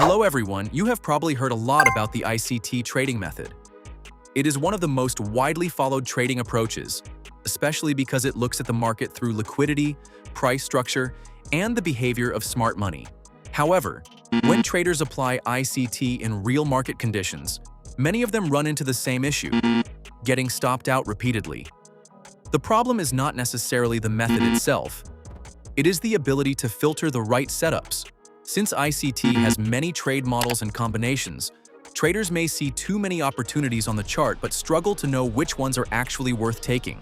Hello everyone, you have probably heard a lot about the ICT trading method. It is one of the most widely followed trading approaches, especially because it looks at the market through liquidity, price structure, and the behavior of smart money. However, when traders apply ICT in real market conditions, many of them run into the same issue, getting stopped out repeatedly. The problem is not necessarily the method itself. It is the ability to filter the right setups. Since ICT has many trade models and combinations, traders may see too many opportunities on the chart but struggle to know which ones are actually worth taking.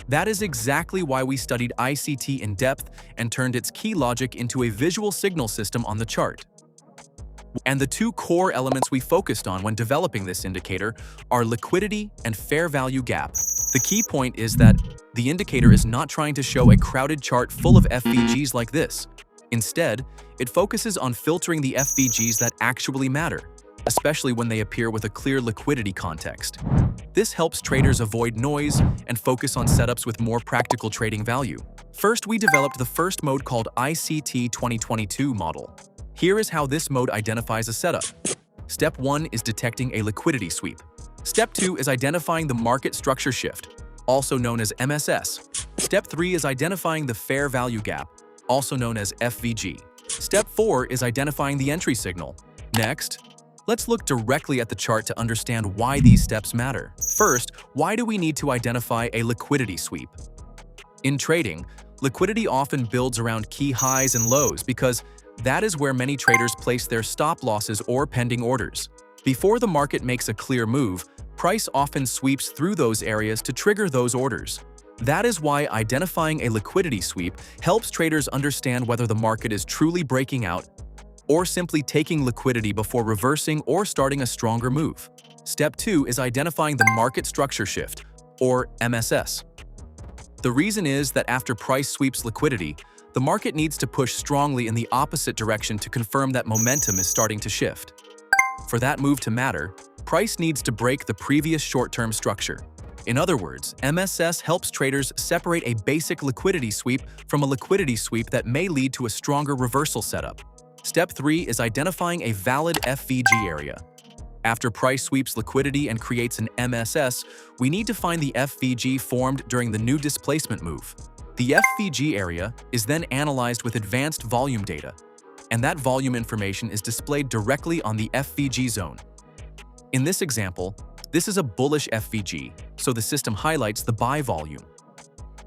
That is exactly why we studied ICT in depth and turned its key logic into a visual signal system on the chart. And the two core elements we focused on when developing this indicator are liquidity and fair value gap. The key point is that the indicator is not trying to show a crowded chart full of FVGs like this. Instead, it focuses on filtering the FVGs that actually matter, especially when they appear with a clear liquidity context. This helps traders avoid noise and focus on setups with more practical trading value. First, we developed the first mode called ICT 2022 model. Here is how this mode identifies a setup. Step 1 is detecting a liquidity sweep. Step 2 is identifying the market structure shift, also known as MSS. Step 3 is identifying the fair value gap, also known as FVG. Step 4 is identifying the entry signal. Next, let's look directly at the chart to understand why these steps matter. First, why do we need to identify a liquidity sweep? In trading, liquidity often builds around key highs and lows because that is where many traders place their stop losses or pending orders. Before the market makes a clear move, price often sweeps through those areas to trigger those orders. That is why identifying a liquidity sweep helps traders understand whether the market is truly breaking out or simply taking liquidity before reversing or starting a stronger move. Step 2 is identifying the market structure shift, or MSS. The reason is that after price sweeps liquidity, the market needs to push strongly in the opposite direction to confirm that momentum is starting to shift. For that move to matter, price needs to break the previous short-term structure. In other words, MSS helps traders separate a basic liquidity sweep from a liquidity sweep that may lead to a stronger reversal setup. Step 3 is identifying a valid FVG area. After price sweeps liquidity and creates an MSS, we need to find the FVG formed during the new displacement move. The FVG area is then analyzed with advanced volume data, and that volume information is displayed directly on the FVG zone. In this example, this is a bullish FVG, so the system highlights the buy volume.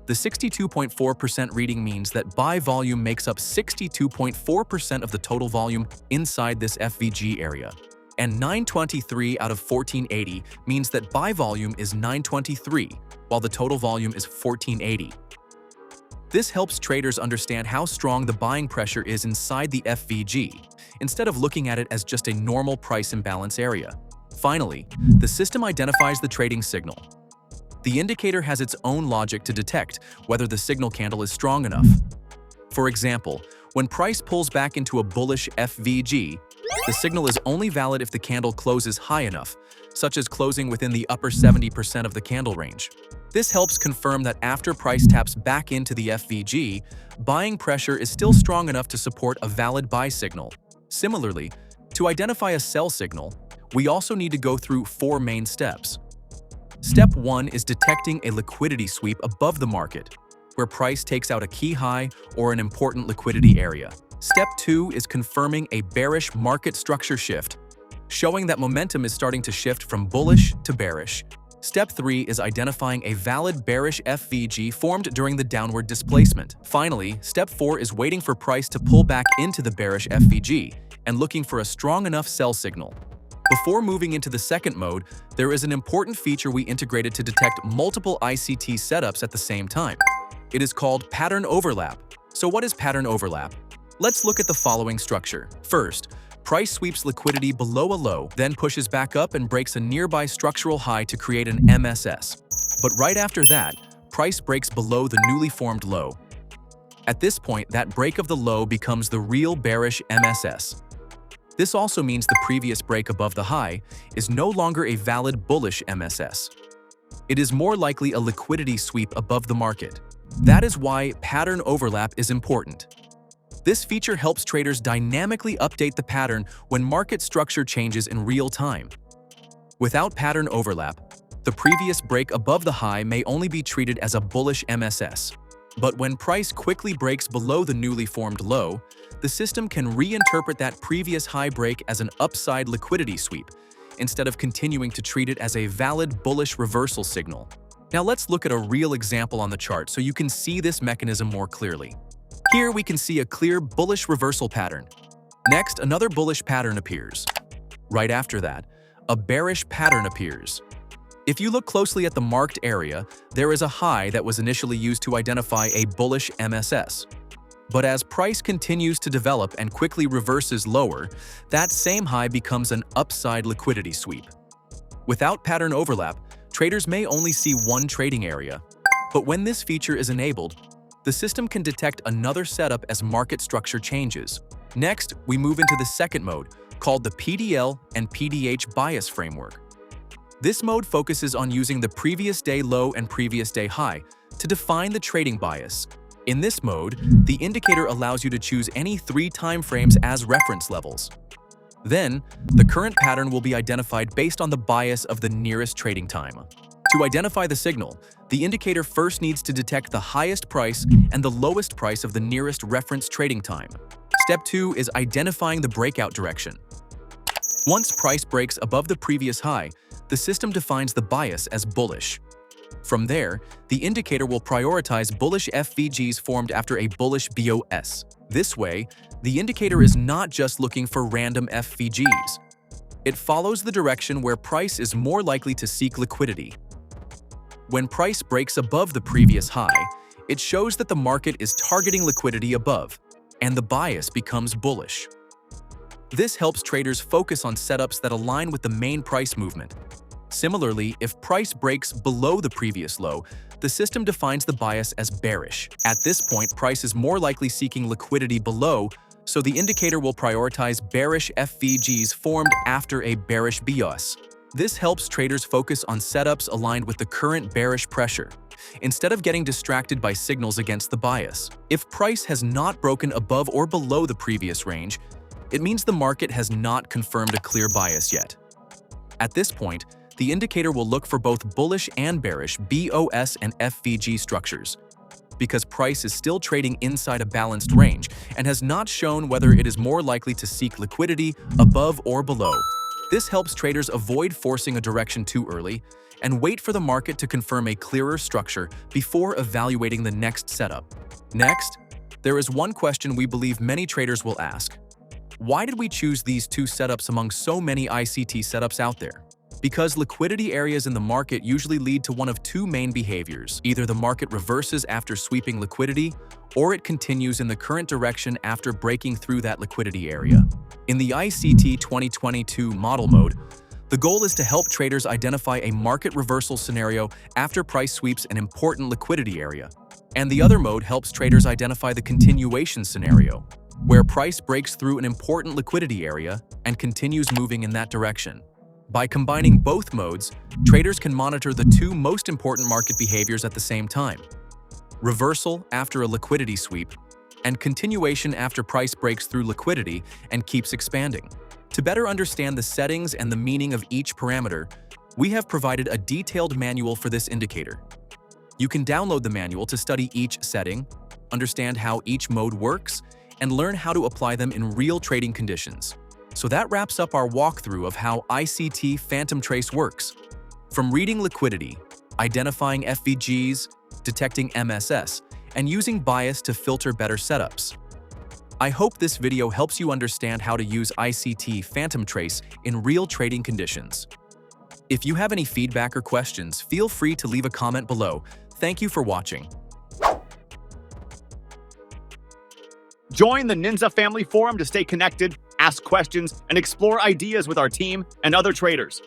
The 62.4% reading means that buy volume makes up 62.4% of the total volume inside this FVG area. And 923 out of 1480 means that buy volume is 923, while the total volume is 1480. This helps traders understand how strong the buying pressure is inside the FVG, instead of looking at it as just a normal price imbalance area. Finally, the system identifies the trading signal. The indicator has its own logic to detect whether the signal candle is strong enough. For example, when price pulls back into a bullish FVG, the signal is only valid if the candle closes high enough, such as closing within the upper 70% of the candle range. This helps confirm that after price taps back into the FVG, buying pressure is still strong enough to support a valid buy signal. Similarly, to identify a sell signal, we also need to go through 4 main steps. Step 1 is detecting a liquidity sweep above the market, where price takes out a key high or an important liquidity area. Step 2 is confirming a bearish market structure shift, showing that momentum is starting to shift from bullish to bearish. Step 3 is identifying a valid bearish FVG formed during the downward displacement. Finally, Step 4 is waiting for price to pull back into the bearish FVG and looking for a strong enough sell signal. Before moving into the second mode, there is an important feature we integrated to detect multiple ICT setups at the same time. It is called pattern overlap. So what is pattern overlap? Let's look at the following structure. First, price sweeps liquidity below a low, then pushes back up and breaks a nearby structural high to create an MSS. But right after that, price breaks below the newly formed low. At this point, that break of the low becomes the real bearish MSS. This also means the previous break above the high is no longer a valid bullish MSS. It is more likely a liquidity sweep above the market. That is why pattern overlap is important. This feature helps traders dynamically update the pattern when market structure changes in real time. Without pattern overlap, the previous break above the high may only be treated as a bullish MSS. But when price quickly breaks below the newly formed low, the system can reinterpret that previous high break as an upside liquidity sweep, instead of continuing to treat it as a valid bullish reversal signal. Now let's look at a real example on the chart so you can see this mechanism more clearly. Here we can see a clear bullish reversal pattern. Next, another bullish pattern appears. Right after that, a bearish pattern appears. If you look closely at the marked area, there is a high that was initially used to identify a bullish MSS. But as price continues to develop and quickly reverses lower, that same high becomes an upside liquidity sweep. Without pattern overlap, traders may only see one trading area. But when this feature is enabled, the system can detect another setup as market structure changes. Next, we move into the second mode, called the PDL and PDH bias framework. This mode focuses on using the previous day low and previous day high to define the trading bias. In this mode, the indicator allows you to choose any 3 time frames as reference levels. Then, the current pattern will be identified based on the bias of the nearest trading time. To identify the signal, the indicator first needs to detect the highest price and the lowest price of the nearest reference trading time. Step 2 is identifying the breakout direction. Once price breaks above the previous high, the system defines the bias as bullish. From there, the indicator will prioritize bullish FVGs formed after a bullish BOS. This way, the indicator is not just looking for random FVGs. It follows the direction where price is more likely to seek liquidity. When price breaks above the previous high, it shows that the market is targeting liquidity above, and the bias becomes bullish. This helps traders focus on setups that align with the main price movement. Similarly, if price breaks below the previous low, the system defines the bias as bearish. At this point, price is more likely seeking liquidity below, so the indicator will prioritize bearish FVGs formed after a bearish BOS. This helps traders focus on setups aligned with the current bearish pressure, instead of getting distracted by signals against the bias. If price has not broken above or below the previous range, it means the market has not confirmed a clear bias yet. At this point, the indicator will look for both bullish and bearish BOS and FVG structures. Because price is still trading inside a balanced range and has not shown whether it is more likely to seek liquidity above or below. This helps traders avoid forcing a direction too early and wait for the market to confirm a clearer structure before evaluating the next setup. Next, there is one question we believe many traders will ask. Why did we choose these two setups among so many ICT setups out there? Because liquidity areas in the market usually lead to one of two main behaviors. Either the market reverses after sweeping liquidity, or it continues in the current direction after breaking through that liquidity area. In the ICT 2022 model mode, the goal is to help traders identify a market reversal scenario after price sweeps an important liquidity area. And the other mode helps traders identify the continuation scenario, where price breaks through an important liquidity area and continues moving in that direction. By combining both modes, traders can monitor the two most important market behaviors at the same time: reversal after a liquidity sweep, and continuation after price breaks through liquidity and keeps expanding. To better understand the settings and the meaning of each parameter, we have provided a detailed manual for this indicator. You can download the manual to study each setting, understand how each mode works, and learn how to apply them in real trading conditions. So that wraps up our walkthrough of how ICT PhantomTrace works. From reading liquidity, identifying FVGs, detecting MSS, and using bias to filter better setups. I hope this video helps you understand how to use ICT PhantomTrace in real trading conditions. If you have any feedback or questions, feel free to leave a comment below. Thank you for watching. Join the NinZaFamily forum to stay connected, ask questions, and explore ideas with our team and other traders.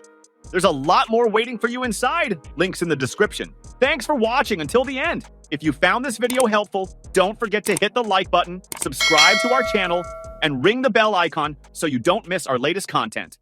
There's a lot more waiting for you inside. Links in the description. Thanks for watching until the end. If you found this video helpful, don't forget to hit the like button, subscribe to our channel, and ring the bell icon so you don't miss our latest content.